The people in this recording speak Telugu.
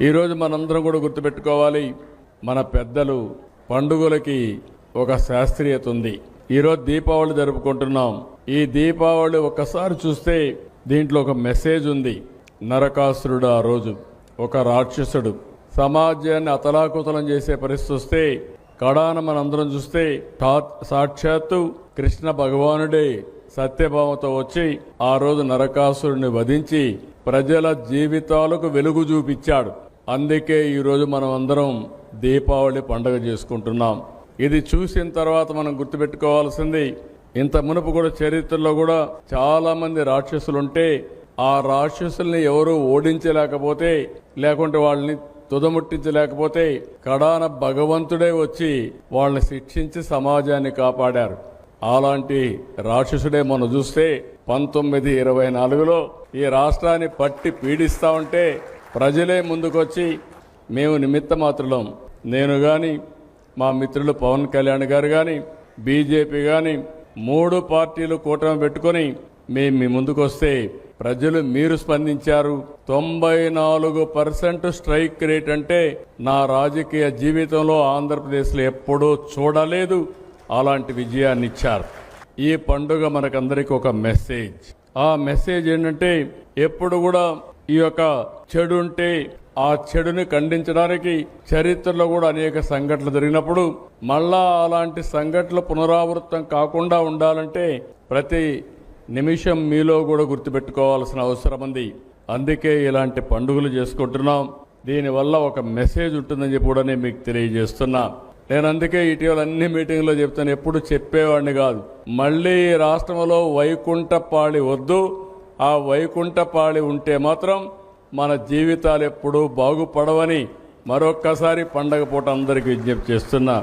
ఈరోజు మనందరం కూడా గుర్తుపెట్టుకోవాలి, మన పెద్దలు పండుగలకి ఒక శాస్త్రీయత ఉంది. ఈరోజు దీపావళి జరుపుకుంటున్నాం. ఈ దీపావళి ఒక్కసారి చూస్తే దీంట్లో ఒక మెసేజ్ ఉంది. నరకాసురుడు ఆ రోజు ఒక రాక్షసుడు సమాజాన్ని అతలాకుతలం చేసే పరిస్థితి వస్తే కడాన మనందరం చూస్తే సాక్షాత్తు కృష్ణ భగవానుడే సత్యభామతో వచ్చి ఆ రోజు నరకాసురుడిని వధించి ప్రజల జీవితాలకు వెలుగు చూపించాడు. అందుకే ఈరోజు మనం అందరం దీపావళి పండుగ చేసుకుంటున్నాం. ఇది చూసిన తర్వాత మనం గుర్తుపెట్టుకోవాల్సింది, ఇంత మునుపు కూడా చరిత్రలో కూడా చాలా మంది రాక్షసులుంటే ఆ రాక్షసుల్ని ఎవరు ఓడించలేకపోతే, లేకుంటే వాళ్ళని తుదముట్టించలేకపోతే కడాన భగవంతుడే వచ్చి వాళ్ళని శిక్షించి సమాజాన్ని కాపాడారు. అలాంటి రాక్షసుడే మనం చూస్తే 1924లో ఈ రాష్ట్రాన్ని పట్టి పీడిస్తా ఉంటే ప్రజలే ముందుకొచ్చి మేము నిమిత్త మాత్రులం, నేను కానీ మా మిత్రులు పవన్ కళ్యాణ్ గారు కానీ బీజేపీ కానీ 3 పార్టీలు కూటమి పెట్టుకొని మేము మీ ముందుకొస్తే ప్రజలు మీరు స్పందించారు. 94% స్ట్రైక్ రేట్ అంటే నా రాజకీయ జీవితంలో ఆంధ్రప్రదేశ్లో ఎప్పుడూ చూడలేదు. అలాంటి విజయాన్ని ఇచ్చారు. ఈ పండుగ మనకందరికీ ఒక మెసేజ్. ఆ మెసేజ్ ఏంటంటే ఎప్పుడు కూడా ఈ యొక్క చెడు ఉంటే ఆ చెడుని ఖండించడానికి చరిత్రలో కూడా అనేక సంఘటనలు జరిగినప్పుడు మళ్ళా అలాంటి సంఘటనలు పునరావృతం కాకుండా ఉండాలంటే ప్రతి నిమిషం మీలో కూడా గుర్తుపెట్టుకోవాల్సిన అవసరం ఉంది. అందుకే ఇలాంటి పండుగలు చేసుకుంటున్నాం. దీనివల్ల ఒక మెసేజ్ ఉంటుందని చెప్పి కూడా నేను మీకు తెలియజేస్తున్నా. నేను అందుకే ఇటీవల అన్ని మీటింగ్లో చెప్తాను, ఎప్పుడు చెప్పేవాడిని కాదు. మళ్ళీ రాష్ట్రంలో వైకుంఠపాళి వద్దు. ఆ వైకుంఠపాళి ఉంటే మాత్రం మన జీవితాలు ఎప్పుడూ బాగుపడవని మరొక్కసారి పండగ పూట అందరికీ విజ్ఞప్తి చేస్తున్నా.